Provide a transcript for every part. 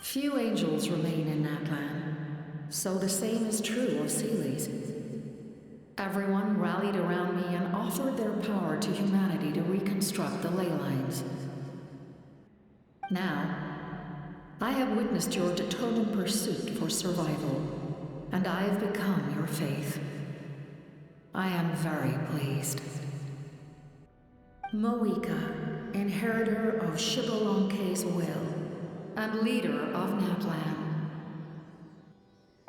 Few angels remain in Natlan, so the same is true of Seelis. Everyone rallied around me and offered their power to humanity to reconstruct the ley lines. Now, I have witnessed your determined pursuit for survival, and I have become your faith. I am very pleased. Moika, inheritor of Shibalonke's will, and leader of Natlan.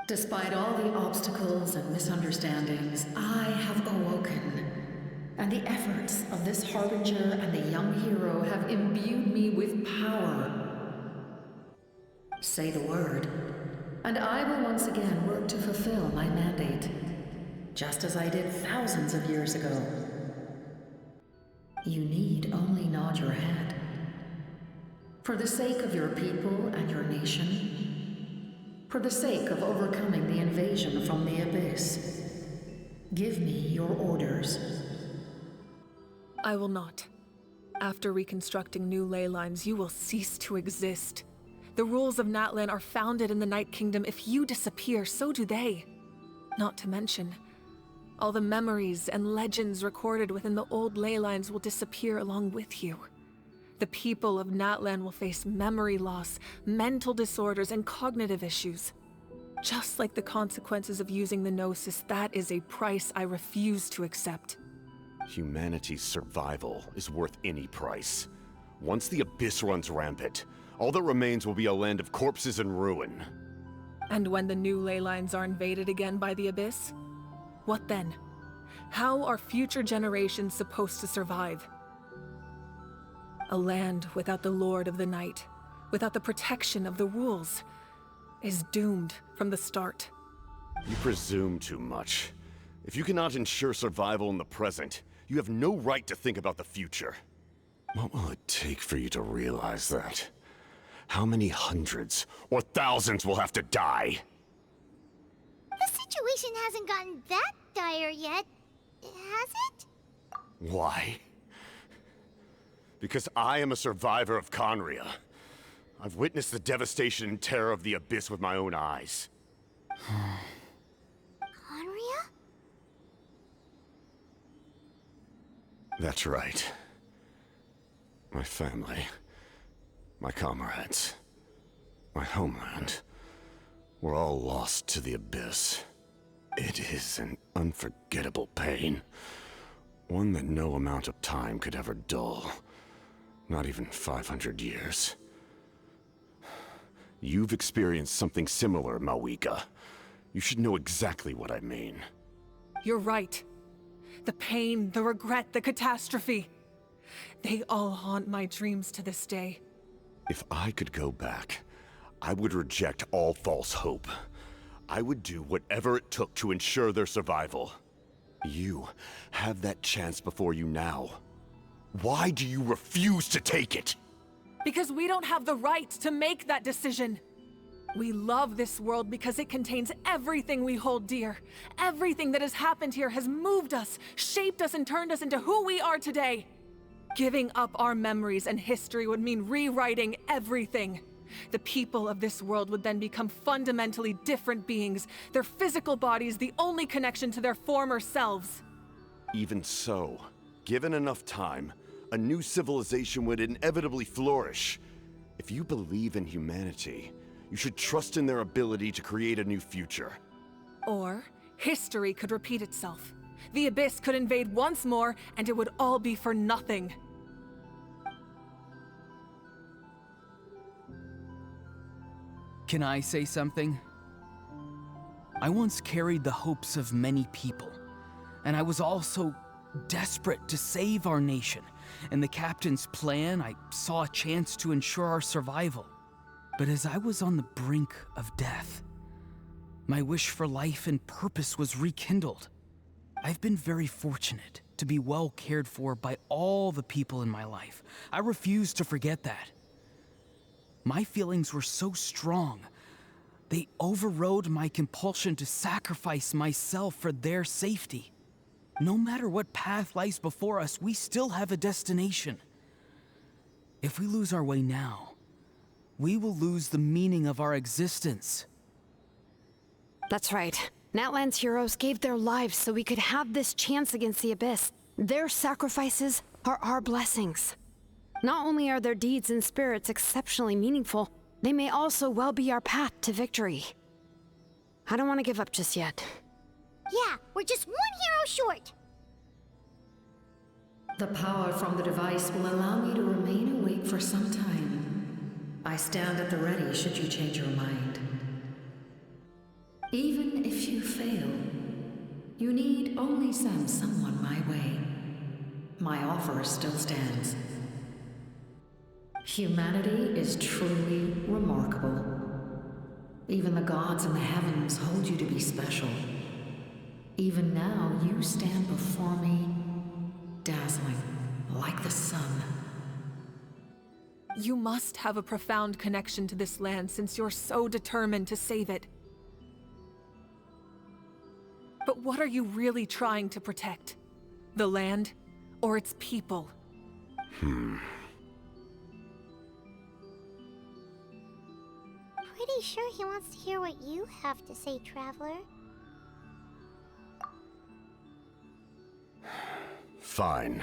Despite all the obstacles and misunderstandings, I have awoken, and the efforts of this harbinger and the young hero have imbued me with power. Say the word, and I will once again work to fulfill my mandate, just as I did thousands of years ago. You need only nod your head. For the sake of your people and your nation, for the sake of overcoming the invasion from the Abyss, give me your orders. I will not. After reconstructing new ley lines, you will cease to exist. The rules of Natlan are founded in the Night Kingdom. If you disappear, so do they. Not to mention, all the memories and legends recorded within the old ley lines will disappear along with you. The people of Natlan will face memory loss, mental disorders, and cognitive issues. Just like the consequences of using the Gnosis, that is a price I refuse to accept. Humanity's survival is worth any price. Once the Abyss runs rampant, all that remains will be a land of corpses and ruin. And when the new ley lines are invaded again by the Abyss? What then? How are future generations supposed to survive? A land without the Lord of the Night, without the protection of the rules, is doomed from the start. You presume too much. If you cannot ensure survival in the present, you have no right to think about the future. What will it take for you to realize that? How many hundreds or thousands will have to die? The situation hasn't gotten that dire yet, has it? Why? Because I am a survivor of Conria. I've witnessed the devastation and terror of the Abyss with my own eyes. Conria? That's right. My family, my comrades, my homeland, were all lost to the Abyss. It is an unforgettable pain. One that no amount of time could ever dull. Not even 500 years. You've experienced something similar, Mawika. You should know exactly what I mean. You're right. The pain, the regret, the catastrophe. They all haunt my dreams to this day. If I could go back, I would reject all false hope. I would do whatever it took to ensure their survival. You have that chance before you now. Why do you refuse to take it? Because we don't have the right to make that decision. We love this world because it contains everything we hold dear. Everything that has happened here has moved us, shaped us, and turned us into who we are today. Giving up our memories and history would mean rewriting everything. The people of this world would then become fundamentally different beings, their physical bodies the only connection to their former selves. Even so, given enough time, a new civilization would inevitably flourish. If you believe in humanity, you should trust in their ability to create a new future. Or, history could repeat itself. The Abyss could invade once more, and it would all be for nothing. Can I say something? I once carried the hopes of many people, and I was also desperate to save our nation. In the captain's plan, I saw a chance to ensure our survival. But as I was on the brink of death, my wish for life and purpose was rekindled. I've been very fortunate to be well cared for by all the people in my life. I refuse to forget that. My feelings were so strong, they overrode my compulsion to sacrifice myself for their safety. No matter what path lies before us, we still have a destination. If we lose our way now, we will lose the meaning of our existence. That's right. Natlan's heroes gave their lives so we could have this chance against the Abyss. Their sacrifices are our blessings. Not only are their deeds and spirits exceptionally meaningful, they may also well be our path to victory. I don't want to give up just yet. Yeah, we're just one hero short. The power from the device will allow me to remain awake for some time. I stand at the ready should you change your mind. Even if you fail, you need only send someone my way. My offer still stands. Humanity is truly remarkable. Even the gods in the heavens hold you to be special. Even now, you stand before me, dazzling, like the sun. You must have a profound connection to this land since you're so determined to save it. But what are you really trying to protect? The land, or its people? Pretty sure he wants to hear what you have to say, Traveler. Fine.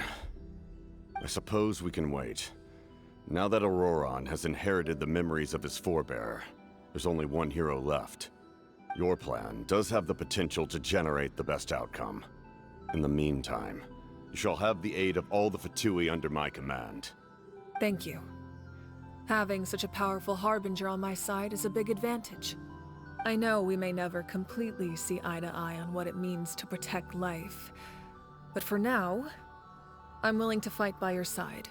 I suppose we can wait. Now that Auroron has inherited the memories of his forebear, there's only one hero left. Your plan does have the potential to generate the best outcome. In the meantime, you shall have the aid of all the Fatui under my command. Thank you. Having such a powerful harbinger on my side is a big advantage. I know we may never completely see eye to eye on what it means to protect life, but for now, I'm willing to fight by your side.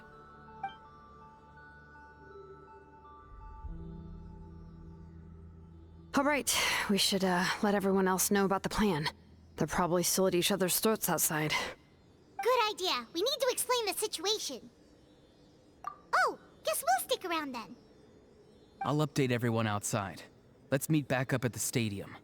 All right, we should let everyone else know about the plan. They're probably still at each other's throats outside. Good idea. We need to explain the situation. Oh, guess we'll stick around then. I'll update everyone outside. Let's meet back up at the stadium.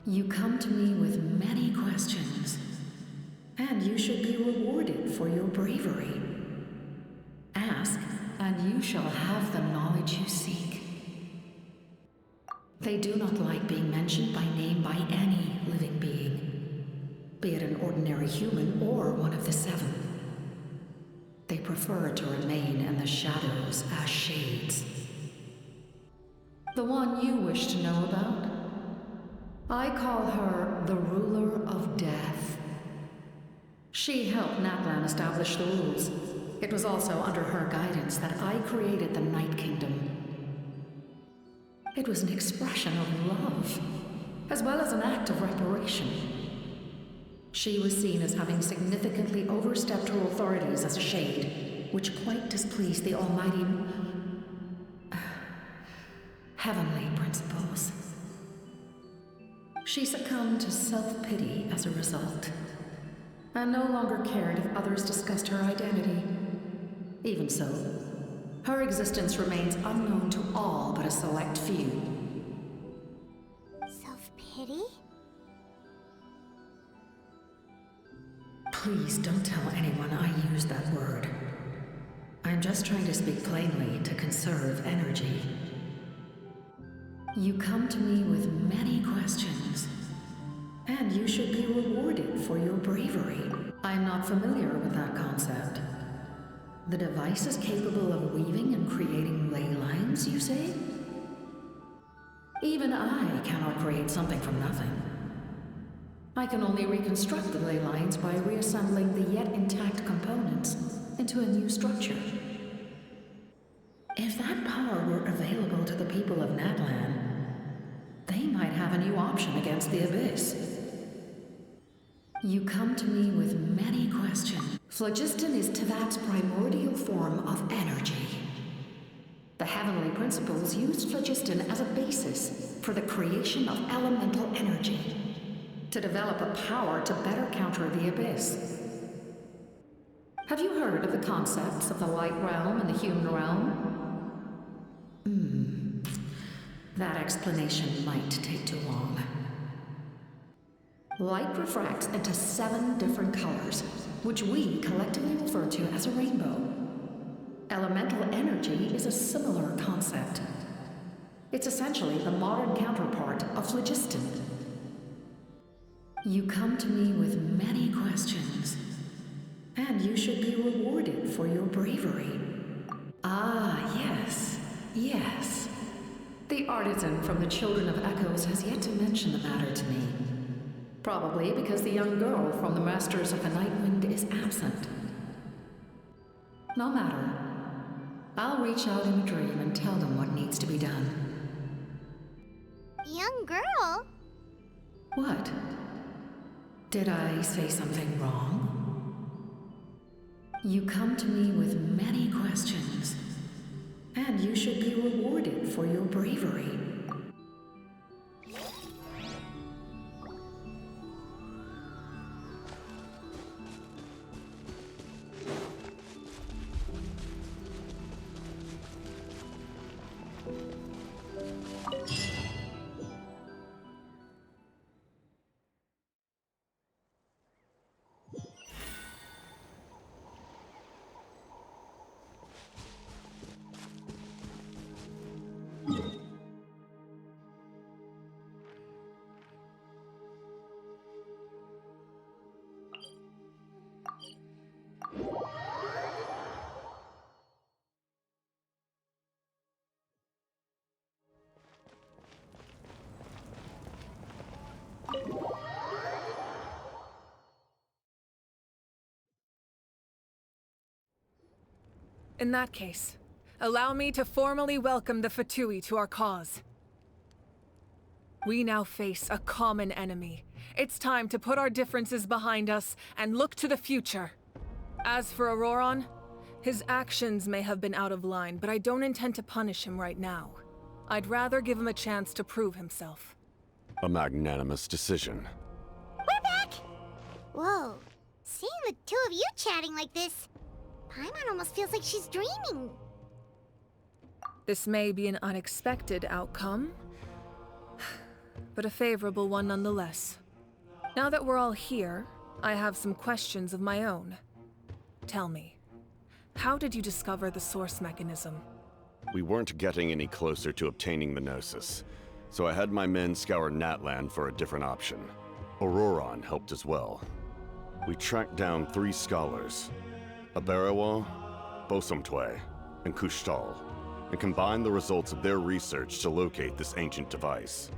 You come to me with many questions, and you should be rewarded for your bravery. Ask, and you shall have the knowledge you seek. They do not like being mentioned by name by any living being, be it an ordinary human or one of the seven. They prefer to remain in the shadows as shades. The one you wish to know about? I call her the Ruler of Death. She helped Natlan establish the rules. It was also under her guidance that I created the Night Kingdom. It was an expression of love, as well as an act of reparation. She was seen as having significantly overstepped her authorities as a shade, which quite displeased the almighty heavenly principles. She succumbed to self-pity as a result, and no longer cared if others discussed her identity. Even so, her existence remains unknown to all but a select few. Self-pity? Please don't tell anyone I used that word. I'm just trying to speak plainly to conserve energy. You come to me with many questions, and you should be rewarded for your bravery. I'm not familiar with that concept. The device is capable of weaving and creating ley lines, you say? Even I cannot create something from nothing. I can only reconstruct the ley lines by reassembling the yet intact components into a new structure. If that power were available to the people of Natlan, they might have a new option against the Abyss. You come to me with many questions. Phlogiston is Teyvat's primordial form of energy. The heavenly principles used phlogiston as a basis for the creation of elemental energy, to develop a power to better counter the Abyss. Have you heard of the concepts of the light realm and the human realm? That explanation might take too long. Light refracts into 7 different colors, which we collectively refer to as a rainbow. Elemental energy is a similar concept. It's essentially the modern counterpart of phlogiston. You come to me with many questions, and you should be rewarded for your bravery. Ah, yes, yes. The artisan from the Children of Echoes has yet to mention the matter to me. Probably because the young girl from the Masters of the Nightwind is absent. No matter. I'll reach out in a dream and tell them what needs to be done. Young girl? What? Did I say something wrong? You come to me with many questions, and you should be rewarded for your bravery. In that case, allow me to formally welcome the Fatui to our cause. We now face a common enemy. It's time to put our differences behind us and look to the future. As for Auroron, his actions may have been out of line, but I don't intend to punish him right now. I'd rather give him a chance to prove himself. A magnanimous decision. We're back! Whoa. Seeing the two of you chatting like this, Paimon almost feels like she's dreaming. This may be an unexpected outcome, but a favorable one nonetheless. Now that we're all here, I have some questions of my own. Tell me, how did you discover the source mechanism? We weren't getting any closer to obtaining the Gnosis, so I had my men scour Natlan for a different option. Auroron helped as well. We tracked down 3 scholars, Aberawa, Bosomtwe, and Kushtal, and combined the results of their research to locate this ancient device.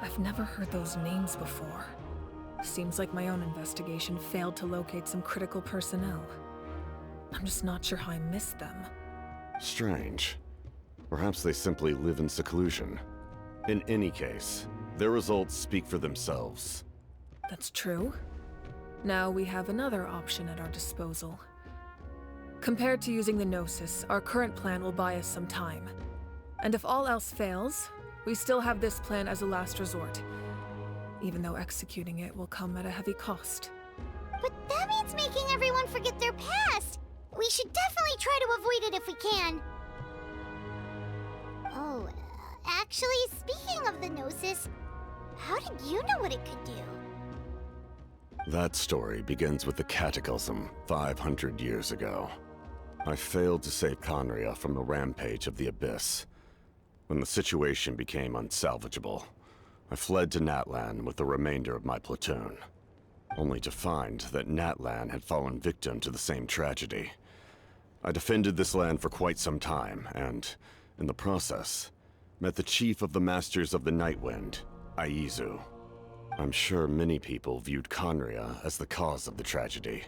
I've never heard those names before. Seems like my own investigation failed to locate some critical personnel. I'm just not sure how I missed them. Strange. Perhaps they simply live in seclusion. In any case, their results speak for themselves. That's true. Now we have another option at our disposal. Compared to using the Gnosis, our current plan will buy us some time. And if all else fails, we still have this plan as a last resort, even though executing it will come at a heavy cost. But that means making everyone forget their past! We should definitely try to avoid it if we can. Oh, actually, speaking of the Gnosis, how did you know what it could do? That story begins with the Cataclysm 500 years ago. I failed to save Conria from the rampage of the Abyss. When the situation became unsalvageable, I fled to Natlan with the remainder of my platoon, only to find that Natlan had fallen victim to the same tragedy. I defended this land for quite some time, and, in the process, met the chief of the Masters of the Nightwind, Aizu. I'm sure many people viewed Conria as the cause of the tragedy,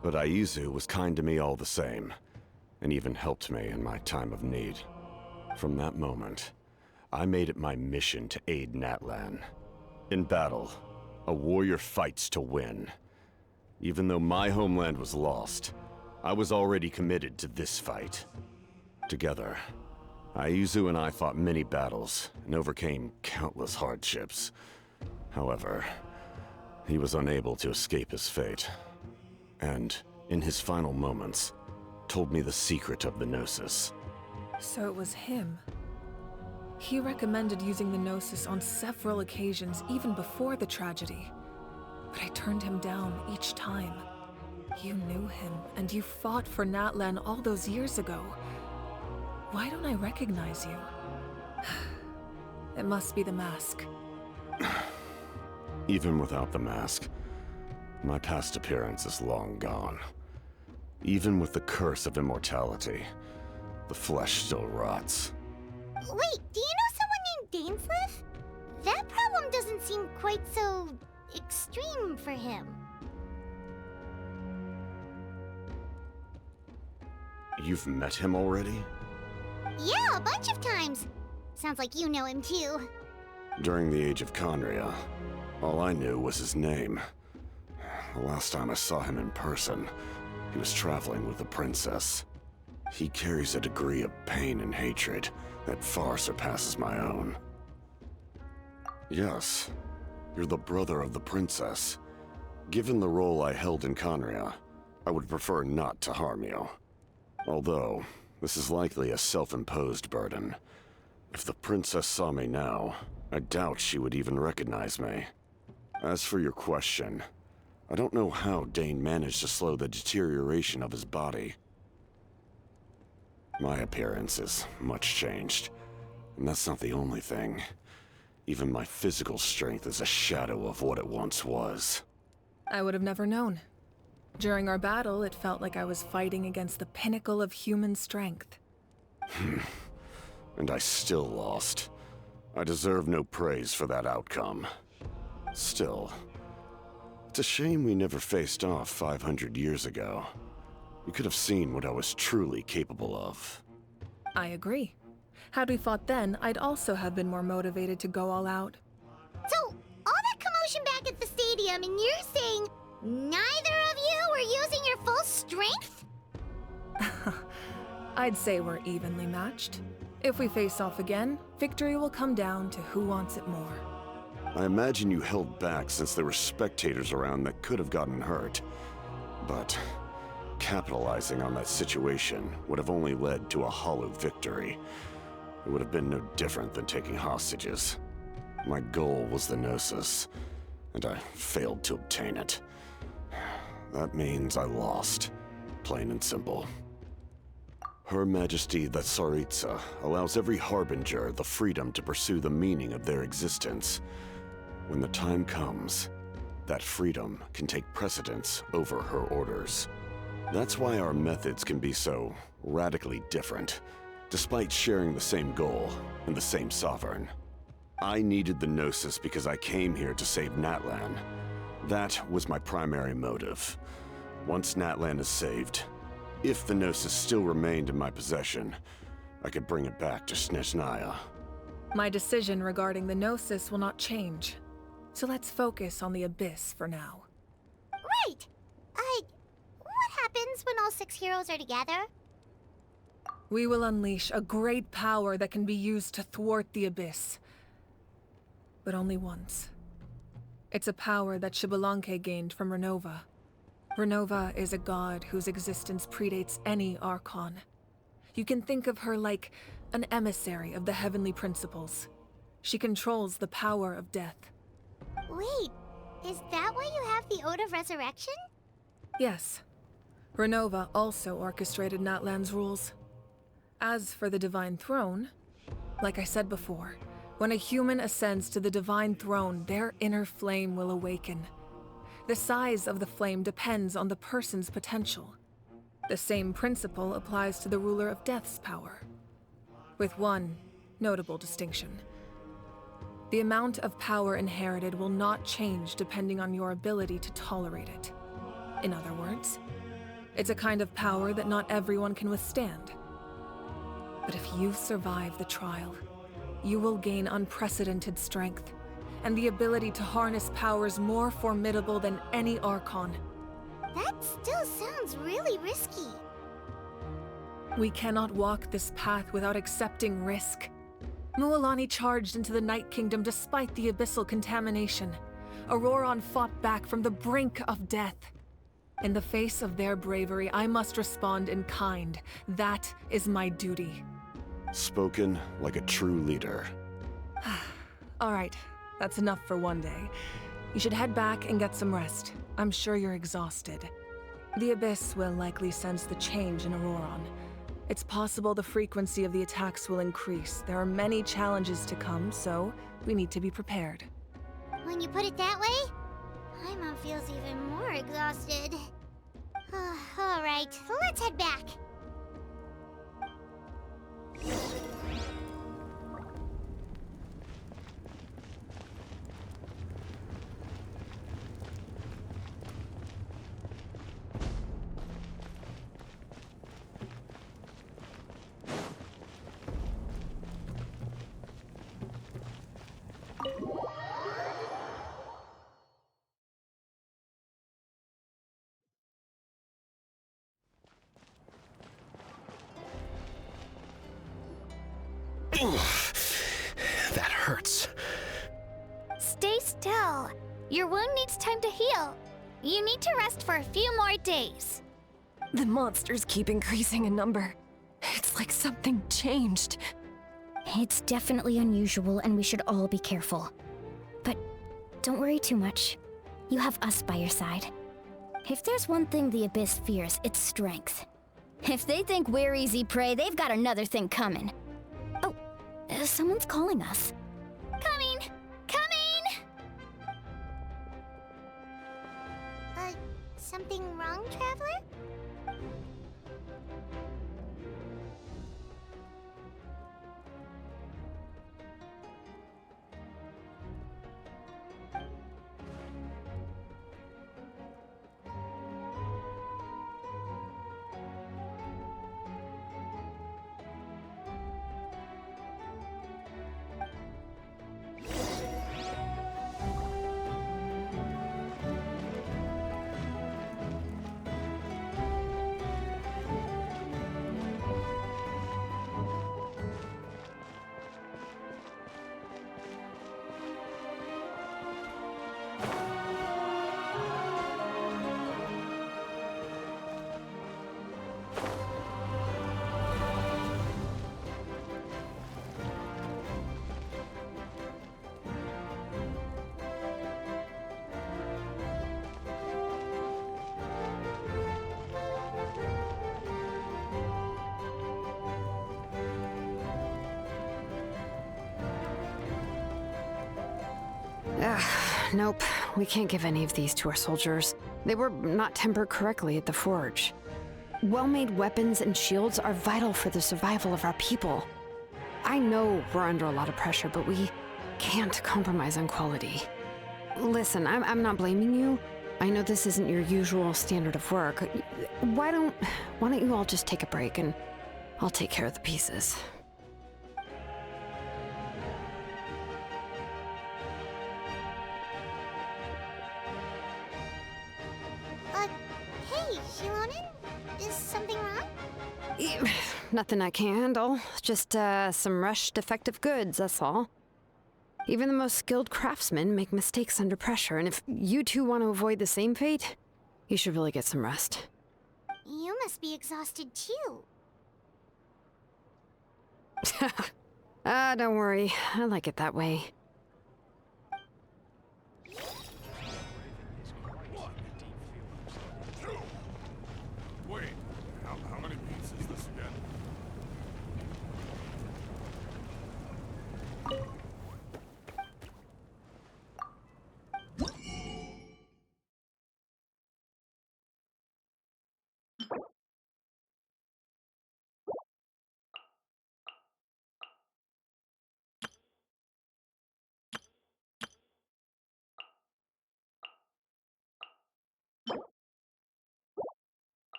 but Aizu was kind to me all the same, and even helped me in my time of need. From that moment, I made it my mission to aid Natlan. In battle, a warrior fights to win. Even though my homeland was lost, I was already committed to this fight. Together, Aizu and I fought many battles and overcame countless hardships. However, he was unable to escape his fate, and, in his final moments, told me the secret of the Gnosis. So it was him. He recommended using the Gnosis on several occasions, even before the tragedy. But I turned him down each time. You knew him, and you fought for Natlan all those years ago. Why don't I recognize you? It must be the mask. Even without the mask, my past appearance is long gone. Even with the curse of immortality, the flesh still rots. Wait, do you know someone named Dainsleif? That problem doesn't seem quite so extreme for him. You've met him already? Yeah, a bunch of times. Sounds like you know him too. During the Age of Conria, all I knew was his name. The last time I saw him in person, he was traveling with the princess. He carries a degree of pain and hatred that far surpasses my own. Yes, you're the brother of the princess. Given the role I held in Conria, I would prefer not to harm you. Although, this is likely a self-imposed burden. If the princess saw me now, I doubt she would even recognize me. As for your question, I don't know how Dane managed to slow the deterioration of his body. My appearance is much changed, and that's not the only thing. Even my physical strength is a shadow of what it once was. I would have never known. During our battle, it felt like I was fighting against the pinnacle of human strength. And I still lost. I deserve no praise for that outcome. Still, it's a shame we never faced off 500 years ago. You could have seen what I was truly capable of. I agree. Had we fought then, I'd also have been more motivated to go all out. So, all that commotion back at the stadium, and you're saying neither of you were using your full strength? I'd say we're evenly matched. If we face off again, victory will come down to who wants it more. I imagine you held back since there were spectators around that could have gotten hurt. But capitalizing on that situation would have only led to a hollow victory. It would have been no different than taking hostages. My goal was the Gnosis, and I failed to obtain it. That means I lost, plain and simple. Her Majesty the Tsaritsa allows every Harbinger the freedom to pursue the meaning of their existence. When the time comes, that freedom can take precedence over her orders. That's why our methods can be so radically different, despite sharing the same goal and the same sovereign. I needed the Gnosis because I came here to save Natlan. That was my primary motive. Once Natlan is saved, if the Gnosis still remained in my possession, I could bring it back to Snezhnaya. My decision regarding the Gnosis will not change. So let's focus on the Abyss for now. Right! What happens when all 6 heroes are together? We will unleash a great power that can be used to thwart the Abyss. But only once. It's a power that Xbalanque gained from Renova. Renova is a god whose existence predates any Archon. You can think of her like an emissary of the heavenly principles. She controls the power of death. Wait, is that why you have the Ode of Resurrection? Yes. Renova also orchestrated Natlan's rules. As for the Divine Throne, like I said before, when a human ascends to the Divine Throne, their inner flame will awaken. The size of the flame depends on the person's potential. The same principle applies to the ruler of Death's power, with one notable distinction. The amount of power inherited will not change depending on your ability to tolerate it. In other words, it's a kind of power that not everyone can withstand. But if you survive the trial, you will gain unprecedented strength, and the ability to harness powers more formidable than any Archon. That still sounds really risky. We cannot walk this path without accepting risk. Mualani charged into the Night Kingdom despite the abyssal contamination. Auroron fought back from the brink of death. In the face of their bravery, I must respond in kind. That is my duty. Spoken like a true leader. All right, that's enough for one day. You should head back and get some rest. I'm sure you're exhausted. The Abyss will likely sense the change in Auroron. It's possible the frequency of the attacks will increase. There are many challenges to come, so we need to be prepared. When you put it that way, Paimon feels even more exhausted. Alright, let's head back. That hurts. Stay still. Your wound needs time to heal. You need to rest for a few more days. The monsters keep increasing in number. It's like something changed. It's definitely unusual and we should all be careful. But don't worry too much. You have us by your side. If there's one thing the Abyss fears, it's strength. If they think we're easy prey, they've got another thing coming. Oh, someone's calling us. Coming! Coming! Something wrong, Traveler? Nope, we can't give any of these to our soldiers. They were not tempered correctly at the forge. Well-made weapons and shields are vital for the survival of our people. I know we're under a lot of pressure, but we can't compromise on quality. Listen, I'm not blaming you. I know this isn't your usual standard of work. Why don't you all just take a break and I'll take care of the pieces. Hey, Shilonen? Is something wrong? Nothing I can handle. Just, some rushed defective goods, that's all. Even the most skilled craftsmen make mistakes under pressure, and if you two want to avoid the same fate, you should really get some rest. You must be exhausted too. Don't worry. I like it that way.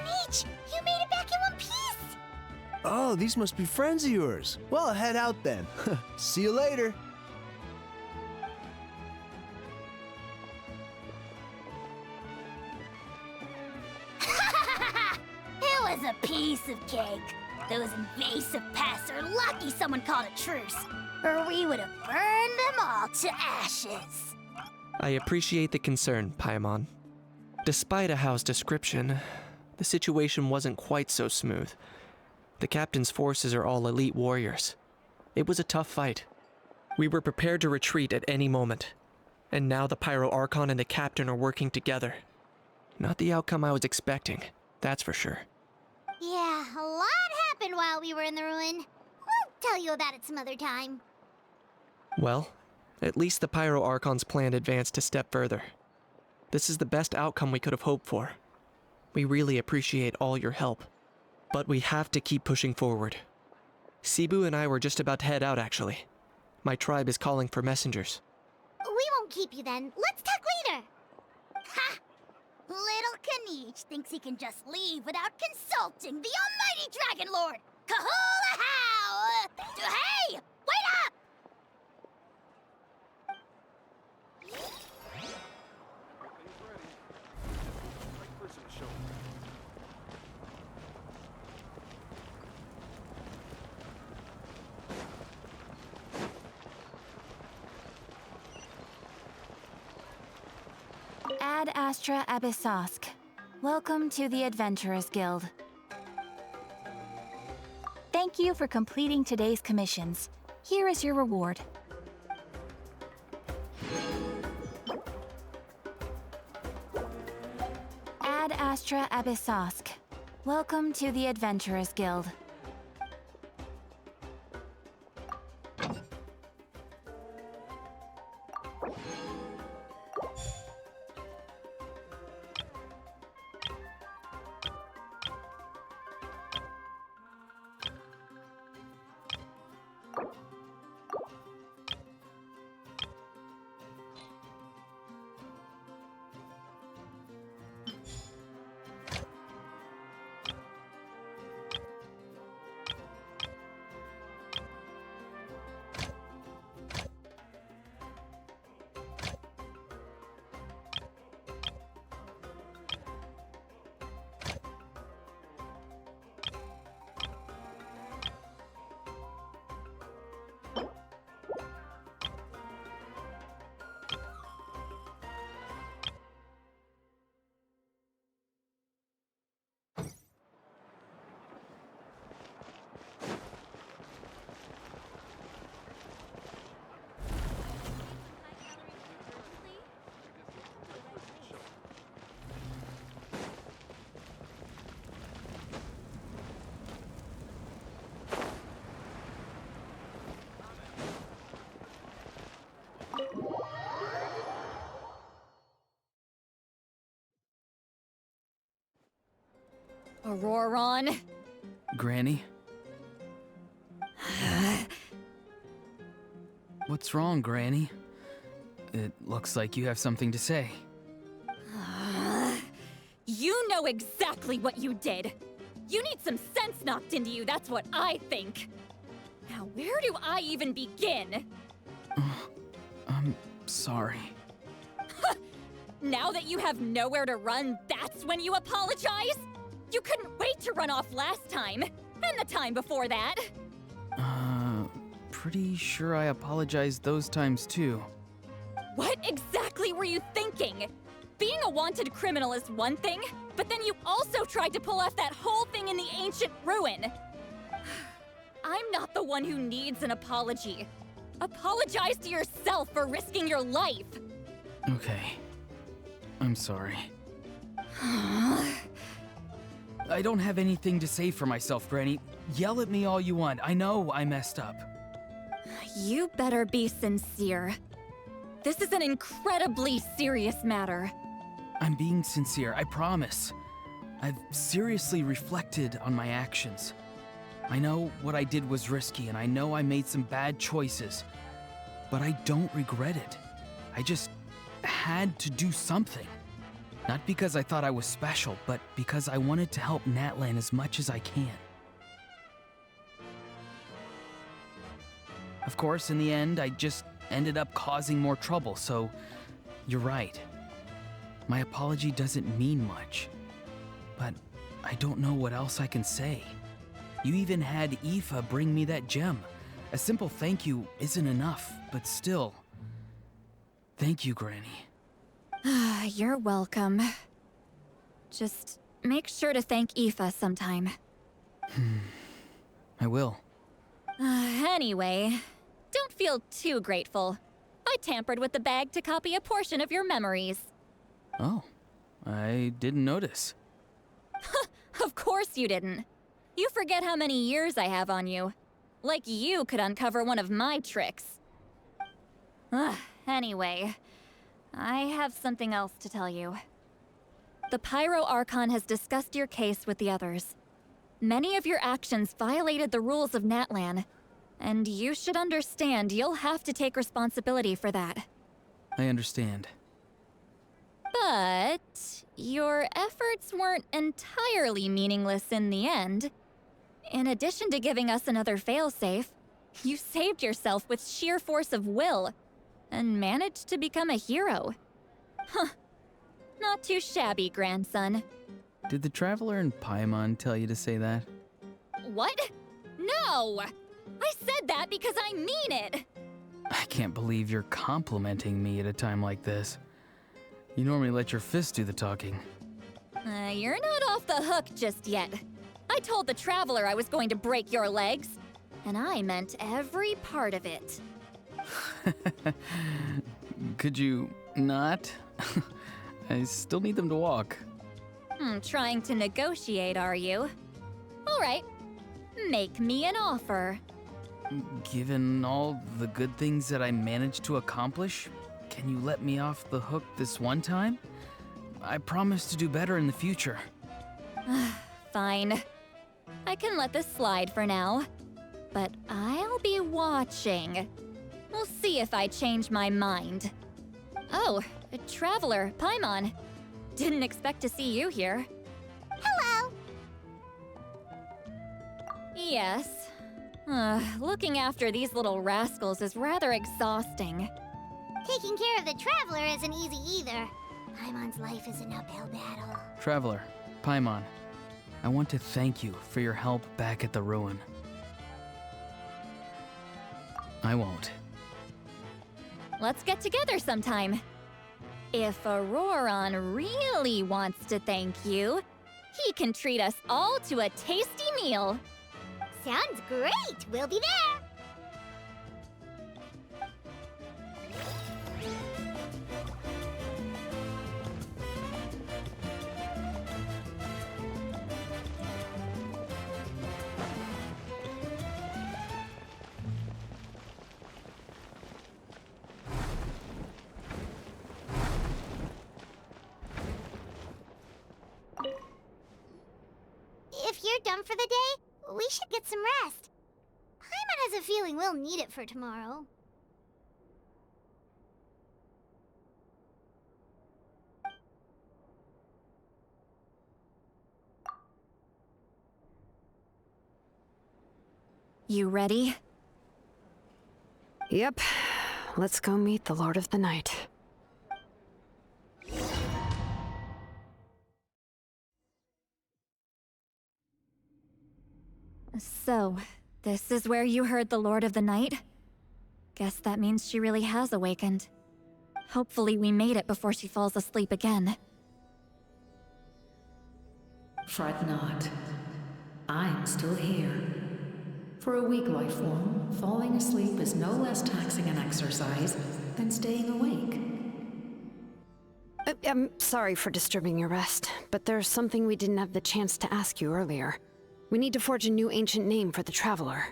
Kanichi! You made it back in one piece! Oh, these must be friends of yours. Well, head out then. See you later. It was a piece of cake. Those invasive pests are lucky someone called a truce, or we would have burned them all to ashes. I appreciate the concern, Paimon. Despite Ahao's description, the situation wasn't quite so smooth. The captain's forces are all elite warriors. It was a tough fight. We were prepared to retreat at any moment. And now the Pyro Archon and the captain are working together. Not the outcome I was expecting, that's for sure. Yeah, a lot happened while we were in the ruin. We'll tell you about it some other time. Well, at least the Pyro Archon's plan advanced a step further. This is the best outcome we could have hoped for. We really appreciate all your help. But we have to keep pushing forward. Cebu and I were just about to head out, actually. My tribe is calling for messengers. We won't keep you then. Let's talk later. Ha! Little Kanichi thinks he can just leave without consulting the almighty Dragon Lord! Kahula how! Hey! Wait up! Ad Astra Abyssosk. Welcome to the Adventurers Guild. Thank you for completing today's commissions. Here is your reward. Ad Astra Abyssosk. Welcome to the Adventurers Guild. Auroron. Granny? What's wrong, Granny? It looks like you have something to say. You know exactly what you did. You need some sense knocked into you, that's what I think. Now, where do I even begin? I'm sorry. Now that you have nowhere to run, that's when you apologize? You couldn't wait to run off last time, and the time before that. Pretty sure I apologized those times too. What exactly were you thinking? Being a wanted criminal is one thing, but then you also tried to pull off that whole thing in the ancient ruin. I'm not the one who needs an apology. Apologize to yourself for risking your life. Okay. I'm sorry. I don't have anything to say for myself, Granny. Yell at me all you want. I know I messed up. You better be sincere. This is an incredibly serious matter. I'm being sincere, I promise. I've seriously reflected on my actions. I know what I did was risky, and I know I made some bad choices. But I don't regret it. I just had to do something. Not because I thought I was special, but because I wanted to help Natlan as much as I can. Of course, in the end, I just ended up causing more trouble, so you're right. My apology doesn't mean much, but I don't know what else I can say. You even had Aoife bring me that gem. A simple thank you isn't enough, but still. Thank you, Granny. You're welcome. Just make sure to thank Aoife sometime. I will. Anyway, don't feel too grateful. I tampered with the bag to copy a portion of your memories. Oh, I didn't notice. Of course you didn't. You forget how many years I have on you. Like you could uncover one of my tricks. Anyway, I have something else to tell you. The Pyro Archon has discussed your case with the others. Many of your actions violated the rules of Natlan, and you should understand you'll have to take responsibility for that. I understand. But your efforts weren't entirely meaningless in the end. In addition to giving us another failsafe, you saved yourself with sheer force of will and managed to become a hero. Huh. Not too shabby, grandson. Did the Traveler and Paimon tell you to say that? What? No! I said that because I mean it! I can't believe you're complimenting me at a time like this. You normally let your fist do the talking. You're not off the hook just yet. I told the Traveler I was going to break your legs, and I meant every part of it. Could you not? I still need them to walk. Trying to negotiate, are you? All right, make me an offer. Given all the good things that I managed to accomplish, can you let me off the hook this one time? I promise to do better in the future. Fine. I can let this slide for now. But I'll be watching. We'll see if I change my mind. Oh, a Traveler, Paimon. Didn't expect to see you here. Hello! Yes. Looking after these little rascals is rather exhausting. Taking care of the Traveler isn't easy either. Paimon's life is an uphill battle. Traveler, Paimon, I want to thank you for your help back at the ruin. I won't. Let's get together sometime. If Auroron really wants to thank you, he can treat us all to a tasty meal. Sounds great! We'll be there! If you're done for the day, we should get some rest. Paimon has a feeling we'll need it for tomorrow. You ready? Yep. Let's go meet the Lord of the Night. So, this is where you heard the Lord of the Night? Guess that means she really has awakened. Hopefully we made it before she falls asleep again. Fret not. I'm still here. For a weak life form, falling asleep is no less taxing an exercise than staying awake. I'm sorry for disturbing your rest, but there's something we didn't have the chance to ask you earlier. We need to forge a new ancient name for the Traveler.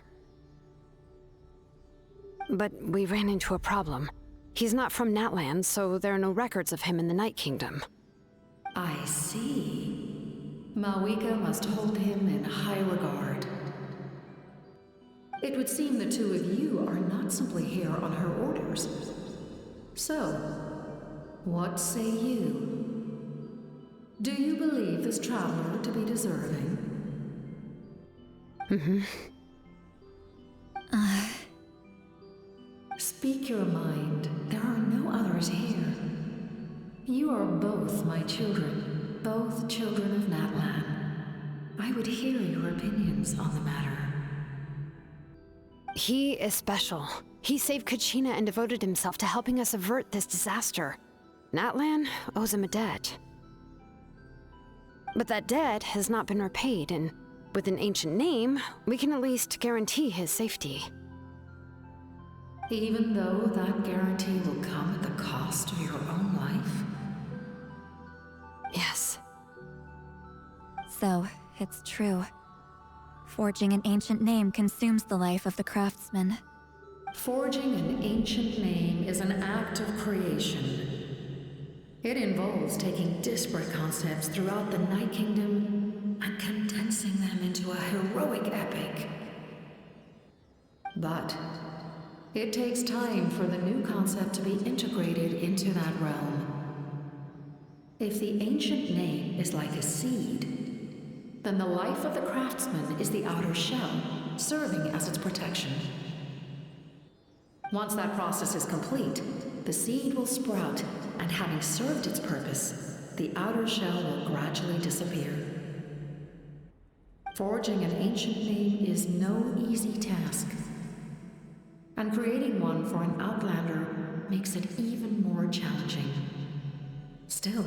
But we ran into a problem. He's not from Natlan, so there are no records of him in the Night Kingdom. I see. Mawika must hold him in high regard. It would seem the two of you are not simply here on her orders. So, what say you? Do you believe this traveler to be deserving? Speak your mind. There are no others here. You are both my children, both children of Natlan. I would hear your opinions on the matter. He is special. He saved Kachina and devoted himself to helping us avert this disaster. Natlan owes him a debt. But that debt has not been repaid, and with an ancient name, we can at least guarantee his safety. Even though that guarantee will come at the cost of your own life? Yes. So, it's true. Forging an ancient name consumes the life of the craftsman. Forging an ancient name is an act of creation. It involves taking disparate concepts throughout the Night Kingdom and condensing them into a heroic epic. But it takes time for the new concept to be integrated into that realm. If the ancient name is like a seed, then the life of the craftsman is the outer shell, serving as its protection. Once that process is complete, the seed will sprout, and having served its purpose, the outer shell will gradually disappear. Forging an ancient name is no easy task, and creating one for an outlander makes it even more challenging. Still,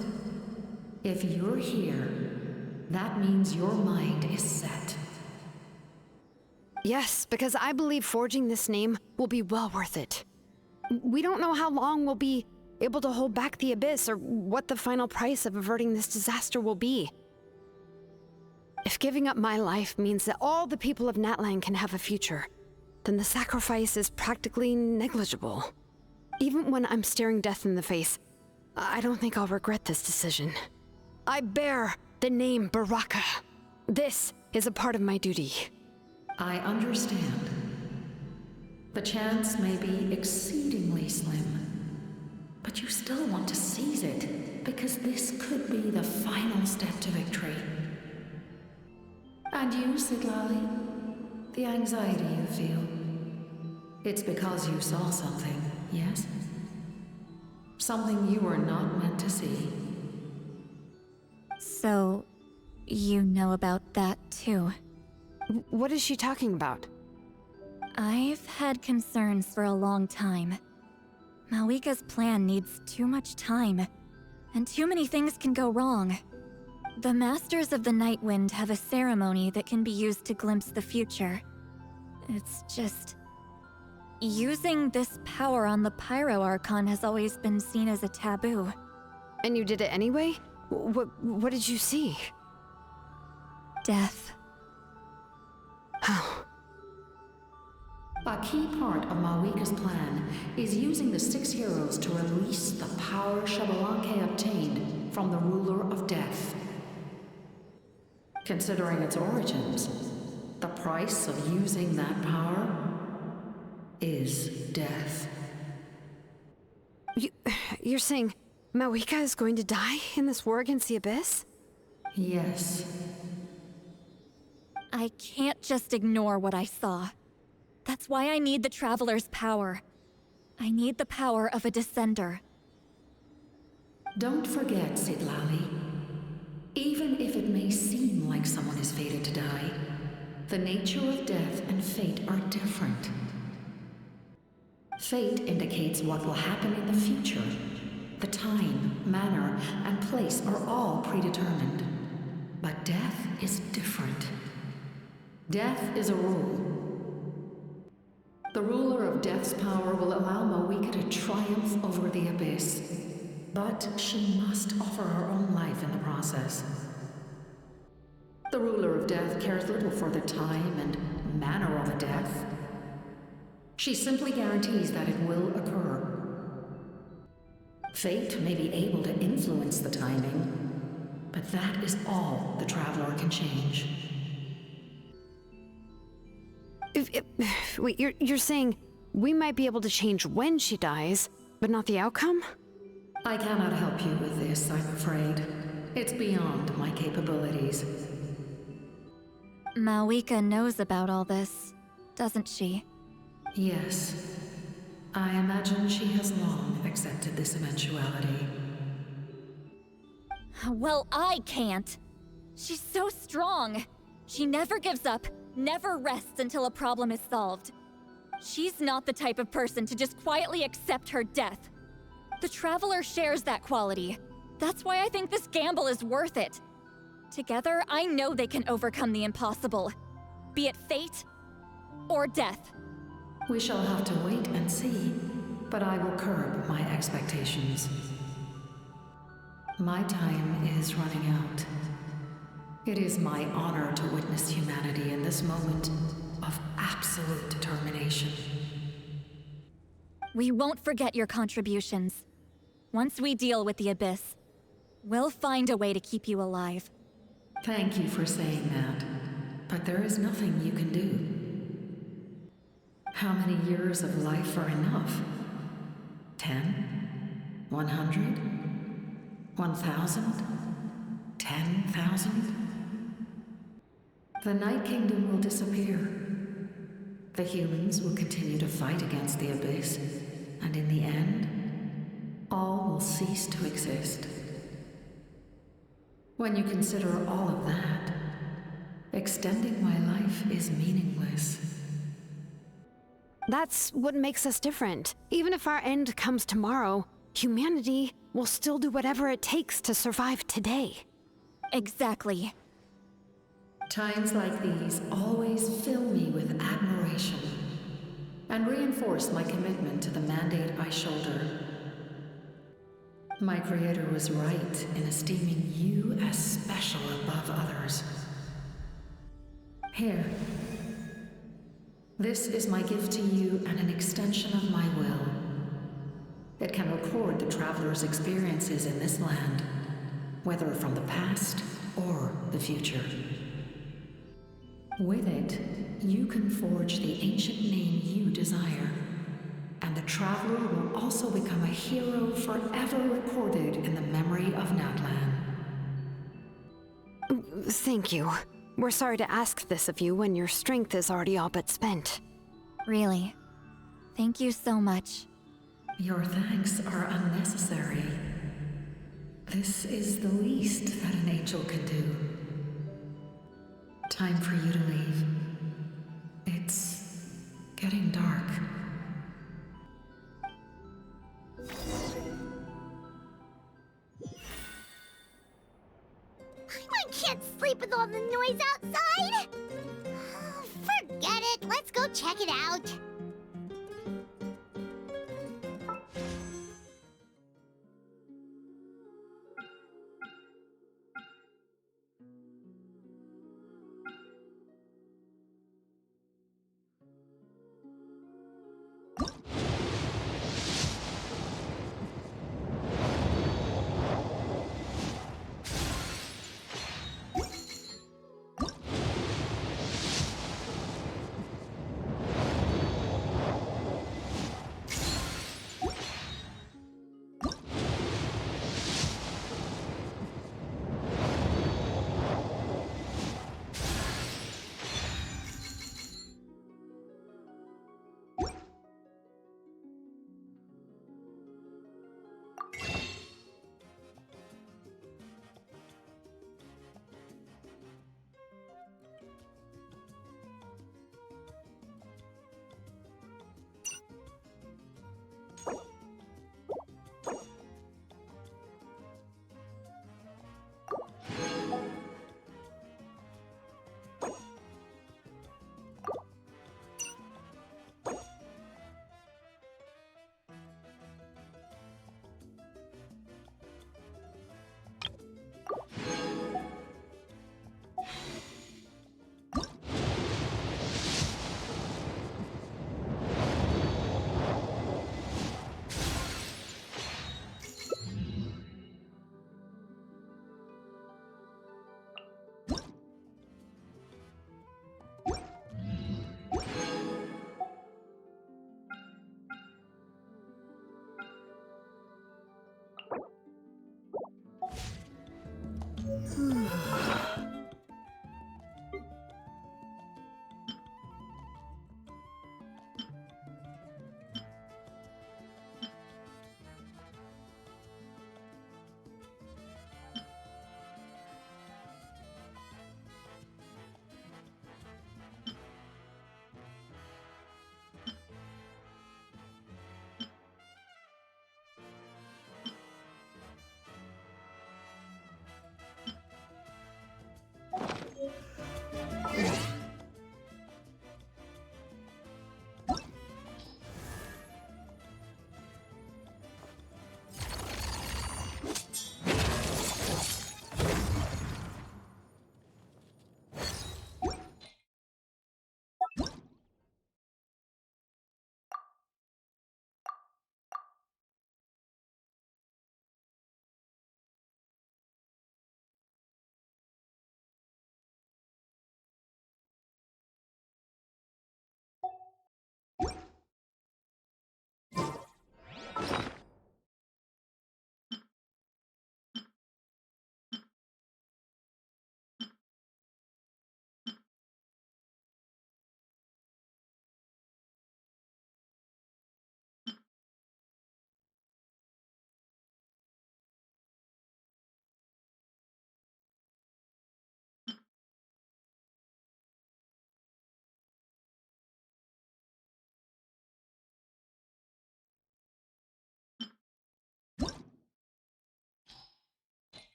if you're here, that means your mind is set. Yes, because I believe forging this name will be well worth it. We don't know how long we'll be able to hold back the Abyss or what the final price of averting this disaster will be. If giving up my life means that all the people of Natlan can have a future, then the sacrifice is practically negligible. Even when I'm staring death in the face, I don't think I'll regret this decision. I bear the name Baraka. This is a part of my duty. I understand. The chance may be exceedingly slim, but you still want to seize it, because this could be the final step to victory. And you, Siglali, the anxiety you feel, it's because you saw something, yes? Something you were not meant to see. So, you know about that too? What is she talking about? I've had concerns for a long time. Malika's plan needs too much time, and too many things can go wrong. The Masters of the Night Wind have a ceremony that can be used to glimpse the future. It's just... using this power on the Pyro Archon has always been seen as a taboo. And you did it anyway? What did you see? Death. How? A key part of Malika's plan is using the 6 heroes to release the power Xbalanque obtained from the Ruler of Death. Considering its origins, the price of using that power is death. You're saying Malika is going to die in this war against the Abyss? Yes. I can't just ignore what I saw. That's why I need the Traveler's power. I need the power of a Descender. Don't forget, Siglali. Even if it may seem like someone is fated to die, the nature of death and fate are different. Fate indicates what will happen in the future. The time, manner, and place are all predetermined. But death is different. Death is a rule. The ruler of Death's power will allow Malika to triumph over the Abyss, but she must offer her own life in the process. The ruler of Death cares little for the time and manner of a death. She simply guarantees that it will occur. Fate may be able to influence the timing, but that is all the Traveler can change. Wait, you're saying we might be able to change when she dies, but not the outcome? I cannot help you with this, I'm afraid. It's beyond my capabilities. Malwika knows about all this, doesn't she? Yes. I imagine she has long accepted this eventuality. Well, I can't. She's so strong. She never gives up, never rests until a problem is solved. She's not the type of person to just quietly accept her death. The Traveler shares that quality. That's why I think this gamble is worth it. Together, I know they can overcome the impossible. Be it fate or death. We shall have to wait and see, but I will curb my expectations. My time is running out. It is my honor to witness humanity in this moment of absolute determination. We won't forget your contributions. Once we deal with the Abyss, we'll find a way to keep you alive. Thank you for saying that, but there is nothing you can do. How many years of life are enough? 10? 100? 1,000? 10,000? The Night Kingdom will disappear. The humans will continue to fight against the Abyss, and in the end, all will cease to exist. When you consider all of that, extending my life is meaningless. That's what makes us different. Even if our end comes tomorrow, humanity will still do whatever it takes to survive today. Exactly. Times like these always fill me with admiration and reinforce my commitment to the mandate I shoulder. My Creator was right in esteeming you as special above others. Here. This is my gift to you and an extension of my will. It can record the Traveler's experiences in this land, whether from the past or the future. With it, you can forge the ancient name you desire, and the Traveler will also become a hero forever recorded in the memory of Natlan. Thank you. We're sorry to ask this of you when your strength is already all but spent. Really. Thank you so much. Your thanks are unnecessary. This is the least that an angel can do. Time for you to leave. It's getting dark. I can't sleep with all the noise outside! Forget it, let's go check it out.